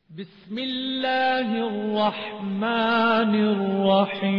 بسم اللہ الرحمن الرحیم۔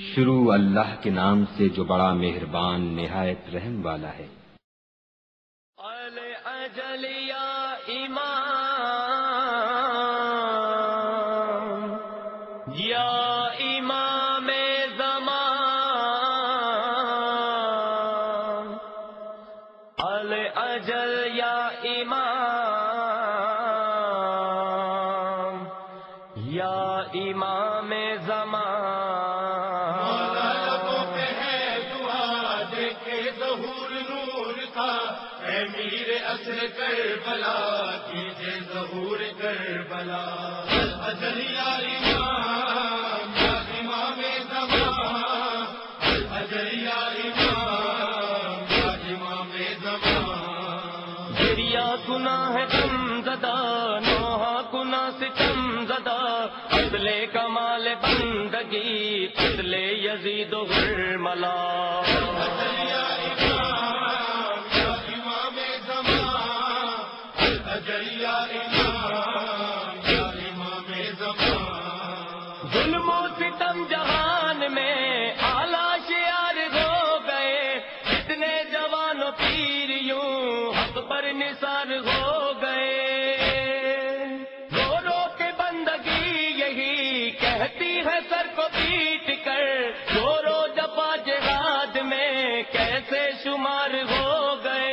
شروع اللہ کے نام سے جو بڑا مہربان نہایت رحم والا ہے۔ اجل یا امام یا امام زمان، اجل یا امام یا امام زمان، مولا لبوں پہ ہے دعا دیکھے ظہور نور کا، اے میر عصر کربلا کیجے ظہور کربلا، اجل یا امام یا امام زمان، اجل یا امام یا امام زمان، دریا گناہ غم زدہ نوحہ گناہ ستم زدہ، اصل کمال بندگی قتل یزید و حرملا، اجل یا امام یا امام زمان، اجل یا امام یا امام زمان، ظلم و ستم جہان میں اعلیٰ شعار ہو گئے، اتنے جوان و پیر یوں حق پر نثار ہو گئے، رو رو کے بندگی یہی کہتی ہے سر کو پیٹ کر، رو رو جفا جہاد میں کیسے شمار ہو گئے۔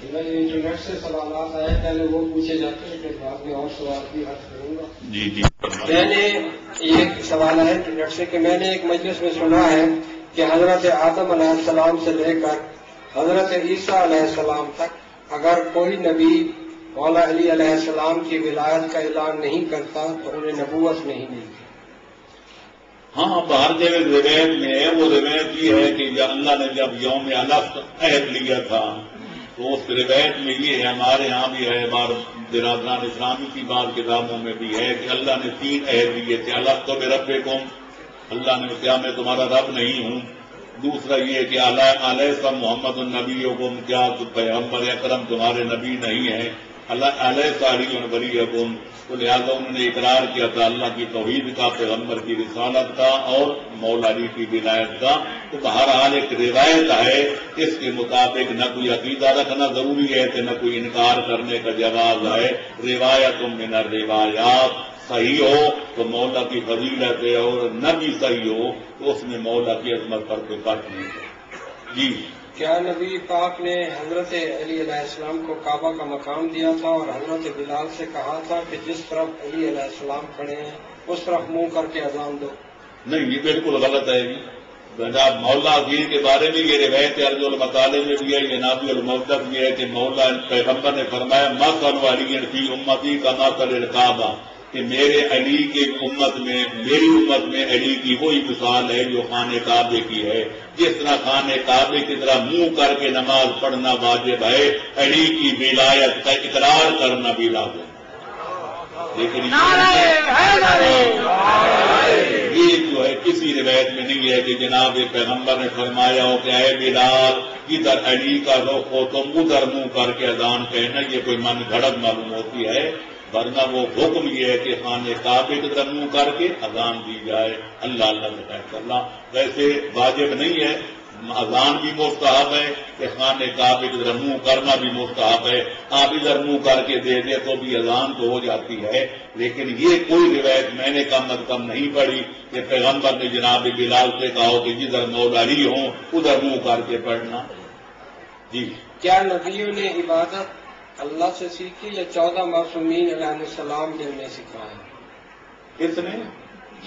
انٹرنیٹ سے سوالات آئے، پہلے وہ پوچھے جاتے ہیں پھر بعد میں اور سوال بھی عرض کروں گا۔ جی میں نے یہ سوال ہے انٹرنیٹ سے کہ میں نے ایک مجلس میں سنا ہے کہ حضرت آدم علیہ السلام سے لے کر حضرت عیسیٰ علیہ السلام تک اگر کوئی نبی مولا علی علیہ السلام کی ولایت کا اعلان نہیں کرتا تو انہیں نبوت نہیں ملتی۔ ہاں، باہر جگہ روایت میں ہے، وہ روایت یہ ہے کہ اللہ نے جب یوم الفت عہد لیا تھا تو اس روایت میں یہ ہے، ہمارے ہاں بھی ہے، ہمارے برادران اسلامی کی بعض کتابوں میں بھی ہے کہ اللہ نے 3 عہد لیے تھے، الفت بربکم، اللہ نے کیا میں تمہارا رب نہیں ہوں، دوسرا یہ کہ علیہ محمد النبیکم، کیا پیغمبر اکرم تمہارے نبی نہیں ہے، علیہ علی ولیکم، تو لہٰذا انہوں نے اقرار کیا تھا اللہ کی توحید کا، پیغمبر کی رسالت کا اور مولا علی کی ولایت کا۔ تو بہرحال ایک روایت ہے، اس کے مطابق نہ کوئی عقیدہ رکھنا ضروری ہے کہ نہ کوئی انکار کرنے کا جواز ہے، روایت من الروایات، صحیح ہو تو مولا کی فضیلت ہے اور نہ بھی صحیح ہو تو اس میں مولا کی عظمت پر کوئی فرق نہیں ہے۔ جی، کیا نبی پاک نے حضرت علی علیہ السلام کو کعبہ کا مقام دیا تھا اور حضرت بلال سے کہا تھا کہ جس طرف علی علیہ السلام کھڑے ہیں اس طرف منہ کر کے اذان دو؟ نہیں، یہ بالکل غلط ہے جی۔ جناب مولا عظیم کے بارے میں یہ روایت ارض المطالع میں بھی ہے، یہ نابی الموقف میں ہے کہ مولا پیغمبر نے فرمایا مثل علی فی امتی کا مثل الکعبہ، کہ میرے علی کی امت میں، میری امت میں علی کی وہی مثال ہے جو خانہ کعبے کی ہے، جس طرح خانہ کعبے کی طرح منہ کر کے نماز پڑھنا واجب ہے، علی کی ولایت کا اقرار کرنا بھی لازم ہے۔ لیکن یہ جو ہے کسی روایت میں نہیں ہے کہ جناب پیغمبر نے فرمایا ہو کہ اے بلال ادھر علی کا رخ ہو تم ادھر منہ کر کے اذان کہنا، یہ کوئی من گھڑت معلوم ہوتی ہے، ورنہ وہ حکم یہ ہے کہ خانہ کعبے کی طرف منہ کر کے اذان دی جائے، اللہ اللہ بتائے اللہ۔ ویسے واجب نہیں ہے، اذان بھی مستحب ہے کہ خانہ کعبے کی طرف منہ کرنا بھی مستحب ہے، آپ ادھر منہ کر کے دے دیں تو بھی اذان تو ہو جاتی ہے، لیکن یہ کوئی روایت میں نے کم از کم نہیں پڑھی کہ پیغمبر نے جناب بلال سے کہا ہو کہ جدھر مولا علی ہوں ادھر منہ کر کے پڑھنا۔ جی، کیا نبیوں نے عبادت اللہ سے سیکھی یا 14 معصومین علیہ السلام نے انہیں سکھایا؟ کس نے؟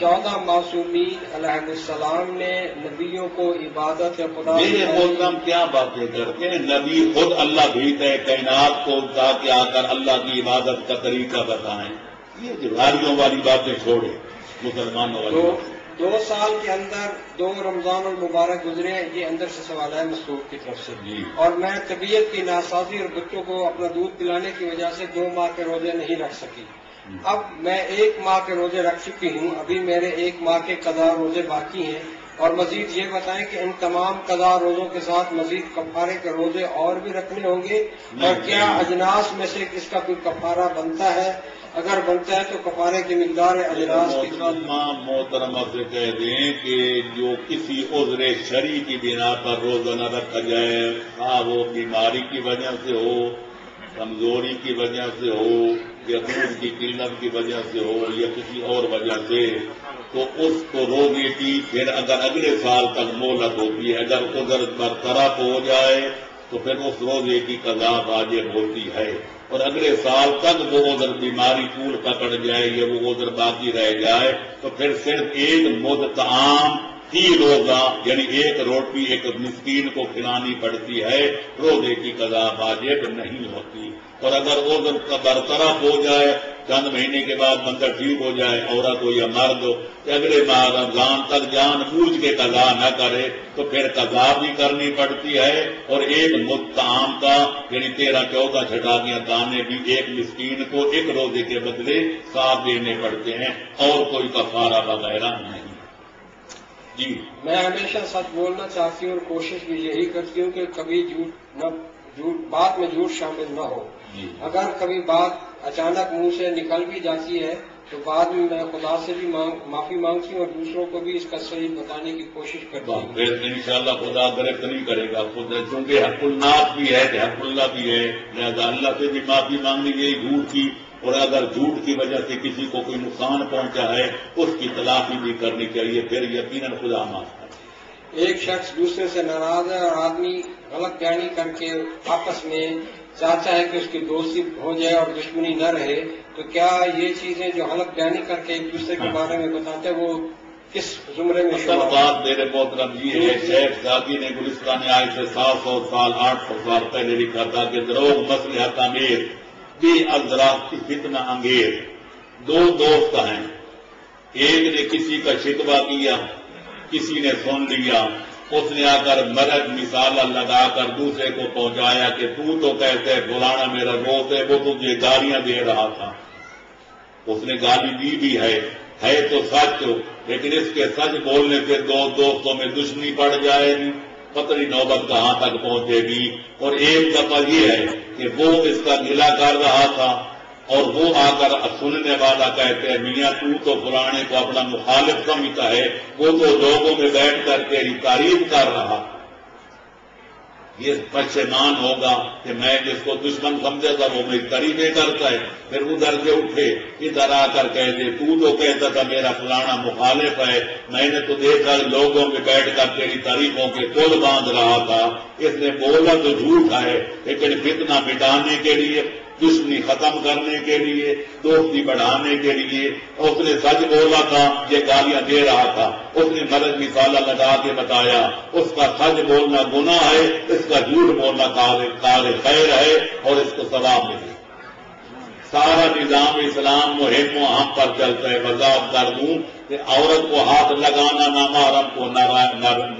14 معصومین علیہ السلام نے نبیوں کو عبادت یا خدا میرے محترم کیا باتیں کرتے ہیں، نبی خود اللہ بھیجتا ہے کائنات کو تاکہ آ کر اللہ کی عبادت کا طریقہ بتائیں، یہ جوہاریوں والی باتیں چھوڑے، مسلمانوں والی باتیں۔ 2 سال کے اندر 2 رمضان المبارک گزرے ہیں، یہ اندر سے سوال ہے مسعود کی طرف سے، جی، اور میں طبیعت کی ناسازی اور بچوں کو اپنا دودھ پلانے کی وجہ سے 2 ماہ کے روزے نہیں رکھ سکی، اب میں 1 ماہ کے روزے رکھ چکی ہوں، ابھی میرے 1 ماہ کے قضا روزے باقی ہیں، اور مزید یہ بتائیں کہ ان تمام قضا روزوں کے ساتھ مزید کفارے کے روزے اور بھی رکھنے ہوں گے، اور کیا اجناس میں سے کس کا کوئی کفارہ بنتا ہے؟ اگر بنتا ہے تو کفارے کی مقدار اجناس کی محترمہ سے کہہ دیں کہ جو کسی عذر شرعی کی بنا پر روزہ نہ رکھا جائے، ہاں وہ بیماری کی وجہ سے ہو، کمزوری کی وجہ سے ہو، یا دودھ کی قلت کی وجہ سے ہو، یا کسی اور وجہ سے، تو اس کو روزے کی پھر اگر اگلے سال تک مہلت ہوتی ہے، اگر عذر برطرف ہو جائے تو پھر اس روزے کی قضا واجب ہوتی ہے، اور اگلے سال تک وہ عذر بیماری طول پکڑ جائے یا وہ عذر باقی رہ جائے تو پھر صرف ایک مد طعام فی روزہ یعنی ایک روٹی ایک مسکین کو کھلانی پڑتی ہے، روزے کی قضا واجب نہیں ہوتی۔ اور اگر عذر کا برطرف ہو جائے، چند مہینے کے بعد بندہ ٹھیک ہو جائے، عورت ہو یا مرد ہو، اگلے ماہ رمضان تک جان بوجھ کے قضا نہ کرے تو پھر قضا بھی کرنی پڑتی ہے، اور ایک مد طعام کا یعنی 13-14 چھٹاکیاں دانے بھی ایک مسکین کو ایک روزے کے بدلے 7 دینے پڑتے ہیں، اور کوئی کفارہ وغیرہ نہیں۔ جی میں ہمیشہ سچ بولنا چاہتی ہوں اور کوشش بھی یہی کرتی ہوں کہ کبھی بات میں جھوٹ شامل نہ ہو۔ اگر کبھی بات اچانک منہ سے نکل بھی جاتی ہے تو بعد میں میں خدا سے بھی معافی مانگتی ہوں اور دوسروں کو بھی اس کا صحیح بتانے کی کوشش کرتی ہوں۔ پھر انشاءاللہ خدا گرفت نہیں کرے گا، خود چونکہ حق الناس بھی ہے کہ حق اللہ بھی ہے، لہٰذا اللہ سے بھی معافی مانگنی یہی جھوٹ کی، اور اگر جھوٹ کی وجہ سے کسی کو کوئی نقصان پہنچا ہے اس کی تلافی بھی کرنی چاہیے، پھر یقیناً خدا معاف کرے۔ ایک شخص دوسرے سے ناراض ہے اور آدمی غلط بیانی کر کے آپس میں چاہتا ہے کہ اس کی دوستی ہو جائے اور دشمنی نہ رہے، تو کیا یہ چیزیں جو غلط بیانی کر کے ایک دوسرے کے بارے میں بتاتے ہیں وہ کس زمرے میں شمار؟ بات میرے محترم یہ ہے، شیخ ساقی نے گلستان آج سے 700 سال 800 سال پہلے لکھا تھا کہ دروغ مصلحت امیر بے الزراف کی فتنہ انگیز۔ دو دوست ہیں، ایک نے کسی کا شکوہ کیا، کسی نے سن لیا، اس نے آ کر مرد مثالہ لگا کر دوسرے کو پہنچایا کہ تو کہتے فلانا میرا دوست ہے، وہ تجھے گالیاں دے رہا تھا۔ اس نے گالی دی بھی ہے تو سچ، لیکن اس کے سچ بولنے سے دو دوستوں میں دشمنی پڑ جائے گی، پتہ نہیں نوبت کہاں تک پہنچے گی۔ اور ایک دفعہ یہ ہے کہ وہ اس کا گلہ کر رہا تھا اور وہ آ کر سننے والا کہتے ہیں میاں تو فلانے کو اپنا مخالف سمجھتا ہے، وہ تو لوگوں میں بیٹھ کر تیری تعریف کر رہا۔ یہ پشیمان ہوگا کہ میں جس کو دشمن سمجھا تھا وہ میری تعریفیں کرتا ہے، پھر ادھر سے اٹھے ادھر آ کر کہہ دے تو کہتا تھا میرا فلانا مخالف ہے، میں نے تو دیکھا لوگوں میں بیٹھ کر تیری تعریفوں کے پل باندھ رہا تھا۔ اس نے بولا تو جھوٹ ہے، لیکن فتنہ مٹانے کے لیے، دشمنی ختم کرنے کے لیے، دوستی بڑھانے کے لیے اس نے سچ بولا تھا، یہ گالیاں دے رہا تھا۔ اس نے مرض مثالہ لگا کے بتایا اس کا سچ بولنا گناہ ہے، اس کا جھوٹ بولنا کار خیر ہے اور اس کو ثواب ملے۔ سارا نظام اسلام مہم و ہم پر چلتا ہے۔ وضاحت کر دوں کہ عورت کو ہاتھ لگانا نامحرم کو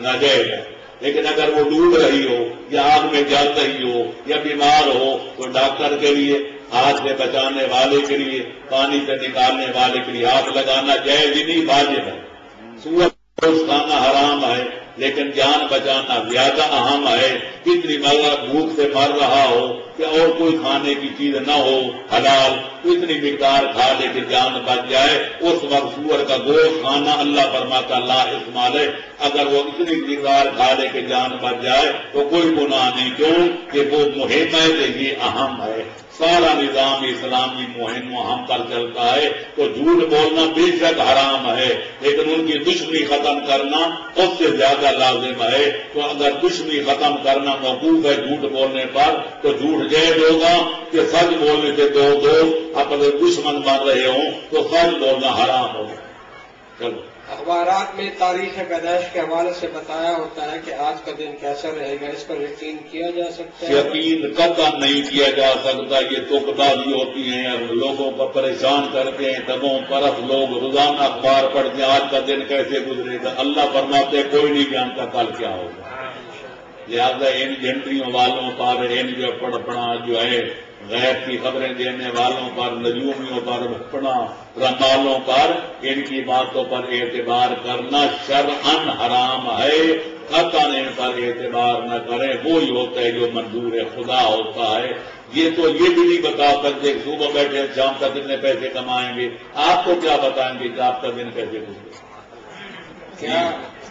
ناجائز ہے، لیکن اگر وہ ڈوب رہی ہو یا آگ میں جل رہی ہو یا بیمار ہو تو ڈاکٹر کے لیے، ہاتھ سے بچانے والے کے لیے، پانی سے نکالنے والے کے لیے ہاتھ لگانا جائز ہی نہیں، واجب ہے۔ سورج گوشت کھانا حرام ہے لیکن جان بچانا زیادہ اہم ہے۔ کتنی بھوک سے مر رہا ہو کہ اور کوئی کھانے کی چیز نہ ہو حلال، اتنی مقدار کھا لے کہ جان بچ جائے، اس وقت سور کا گوشت کھانا اللہ فرماتا لا اسمال ہے۔ اگر وہ اتنی مقدار کھا لے کہ جان بچ جائے تو کوئی گناہ نہیں، کیوں کہ وہ مہم ہے کہ یہ اہم ہے۔ سارا نظام اسلامی مہم ہم پر چلتا ہے تو جھوٹ بولنا بے شک حرام ہے، لیکن ان کی دشمنی ختم کرنا اس سے زیادہ لازم ہے۔ تو اگر دشمنی ختم کرنا موقوف ہے جھوٹ بولنے پر تو جھوٹ جائز ہوگا کہ سچ بولنے سے دو دوست اپنے دشمن بن رہے ہوں تو سچ بولنا حرام ہوگا۔ چلو اخبارات میں تاریخ پیدائش کے حوالے سے بتایا ہوتا ہے کہ آج کا دن کیسا رہے گا، اس پر یقین کیا جا سکتا ہے؟ یقین قطعاً نہیں کیا جا سکتا، یہ تک بازی ہوتی ہیں اور لوگوں کو پریشان کرتے ہیں۔ دگوں پرست لوگ روزانہ اخبار پڑھتے ہیں آج کا دن کیسے گزرے گا، اللہ فرماتے کوئی نہیں جانتا کل کیا ہوگا۔ لہذا ان جنٹریوں والوں پر ان جو پڑپڑا جو ہے غیر کی خبریں دینے والوں پر نجومیوں پر اپنا رمالوں پر ان کی باتوں پر اعتبار کرنا شرعن حرام ہے. قطعاً ان پر اعتبار نہ کریں. وہی ہوتا ہے جو منظور خدا ہوتا ہے. یہ تو یہ بھی نہیں بتا سکتے صبح بیٹھے شام تک کتنے پیسے کمائیں گے. آپ کو کیا بتائیں گے کہ آپ کا دن کیسے گزرے؟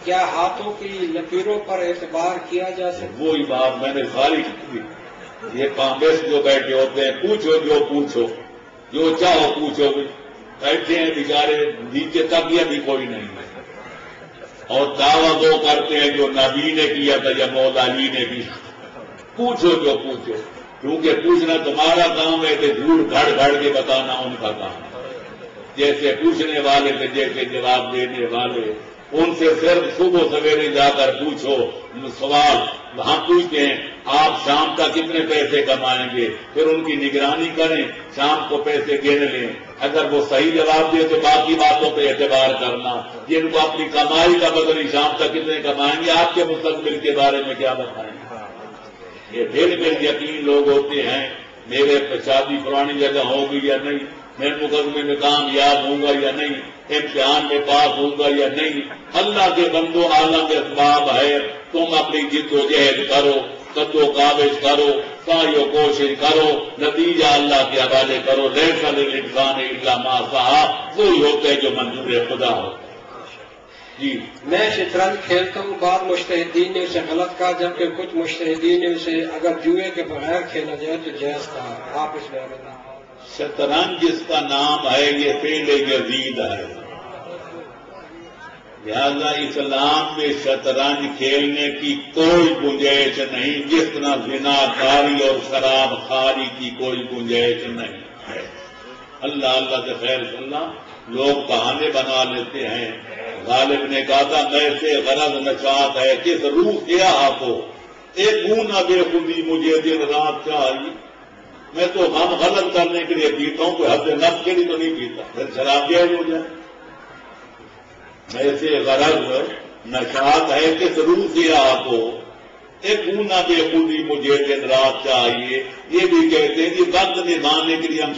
کیا ہاتھوں کی لکیروں پر اعتبار کیا جا سکتا؟ وہی بات میں نے ساری کی. یہ کانگریس جو بیٹھے ہوتے ہیں پوچھو جو پوچھو جو چاہو پوچھو بیٹھے ہیں بیچارے نیچے تک یہ بھی کوئی نہیں ہے. اور دعویٰ وہ کرتے ہیں جو نبی نے کیا تھا یا مولا علی نے بھی. پوچھو جو پوچھو کیونکہ پوچھنا تمہارا کام ہے کہ جھوٹ گھڑ گھڑ کے بتانا ان کا کام ہے. جیسے پوچھنے والے تھے جیسے جواب دینے والے. ان سے صرف صبح سویرے جا کر پوچھو سوال. وہاں پوچھتے ہیں آپ شام تک کتنے پیسے کمائیں گے, پھر ان کی نگرانی کریں, شام کو پیسے گن لیں. اگر وہ صحیح جواب دے تو باقی باتوں پہ اعتبار کرنا. جن کو اپنی کمائی کا بدل شام تک کتنے کمائیں گے آپ کے مستقبل کے بارے میں کیا بتائیں گے. یہ دل میں یقین لوگ ہوتے ہیں میرے شادی پرانی جگہ ہوگی یا نہیں, میں مقدمے میں کامیاب ہوں گا یا نہیں, امتحان میں پاس ہوں گا یا نہیں. اللہ کے بندو عالم کے اسباب ہے. تم اپنی جد و جہد کرو, قد و کاوش کرو, سعی و کوشش کرو, نتیجہ اللہ کے حوالے کرو. لیس للانسان الا ما سعی. وہی ہوتا ہے جو منظور خدا ہوتا ہے. جی میں شطرنج کھیلتا ہوں. بعض مجتہدین نے اسے غلط کہا جبکہ کچھ مجتہدین نے اسے اگر جوئے کے بغیر کھیلا جائے تو جائز کہا. آپ اس بارے میں شطرنج جس کا نام ہے یہ فعل یزید ہے. لہذا اسلام میں شطرنج کھیلنے کی کوئی گنجائش نہیں, جس طرح زنا کاری اور شراب خاری کی کوئی گنجائش نہیں ہے. اللہ اللہ کے خیر اللہ لوگ بہانے بنا لیتے ہیں. غالب نے کہا تھا میں سے غرض نشاط ہے کس روح کیا آپ کو, ایک گونا بے خودی مجھے دن رات چاہیے. میں تو غم غلط کرنے کے لیے پیتا ہوں, کوئی حد نفس کے لیے تو نہیں پیتا. پھر شراب جائز ہو جائے. میں سے غرض نشاط ہے کس روح سے آپ کو, ایک گونا بے خودی مجھے دن رات چاہیے. یہ بھی کہتے ہیں کہ وقت نبھانے کے لیے ہم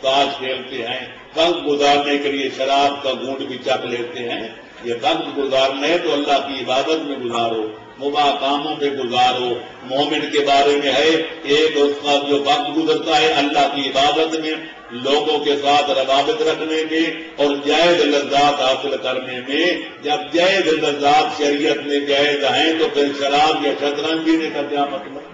تاش کھیلتے ہیں, وقت گزارنے کے لیے شراب کا گھونٹ بھی چکھ لیتے ہیں. یہ وقت گزارنا ہے تو اللہ کی عبادت میں گزارو, مباح کاموں میں گزارو. مومن کے بارے میں ہے ایک اس کا جو وقت گزرتا ہے اللہ کی عبادت میں, لوگوں کے ساتھ روابط رکھنے میں اور جائز لذات حاصل کرنے میں. جب جائز لذات شریعت میں جائز ہیں تو پھر شراب یا شطرنج پینے کا کیا مطلب.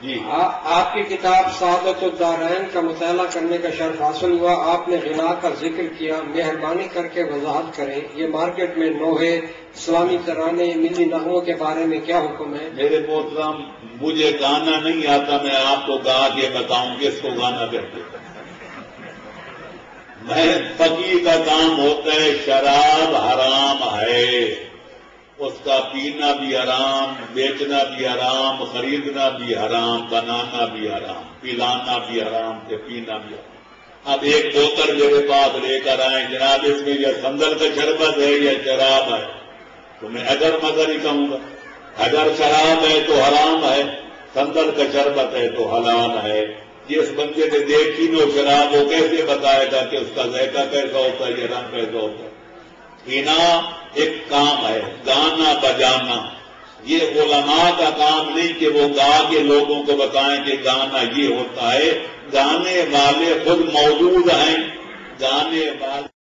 جی آپ کی کتاب سعادت الدارین کا مطالعہ کرنے کا شرف حاصل ہوا. آپ نے غنا کا ذکر کیا, مہربانی کر کے وضاحت کریں یہ مارکیٹ میں نوحے, اسلامی ترانے, ملی نغموں کے بارے میں کیا حکم ہے. میرے محترم مجھے گانا نہیں آتا, میں آپ کو گا کے بتاؤں کس کو گانا کہتے ہیں. میں فقیر کا کام ہوتا ہے شراب حرام ہے, اس کا پینا بھی حرام, بیچنا بھی حرام, خریدنا بھی حرام, بنانا بھی حرام, پلانا بھی حرام, پینا بھی حرام. اب ایک بوتل میرے پاس لے کر آئیں جناب اس میں یا سندل کا شربت ہے یا شراب ہے, تو میں اگر مگر ہی کہوں گا. اگر شراب ہے تو حرام ہے, سندل کا شربت ہے تو حلال ہے. جس بندے نے دیکھی نو شراب وہ کیسے بتائے گا کہ اس کا ذائقہ کیسا ہوتا ہے یا رنگ کیسا ہوتا ہے. پینا ایک کام ہے, گانا بجانا یہ علماء کا کام نہیں کہ وہ گا کے لوگوں کو بتائیں کہ گانا یہ ہوتا ہے. گانے والے خود موجود ہیں, گانے والے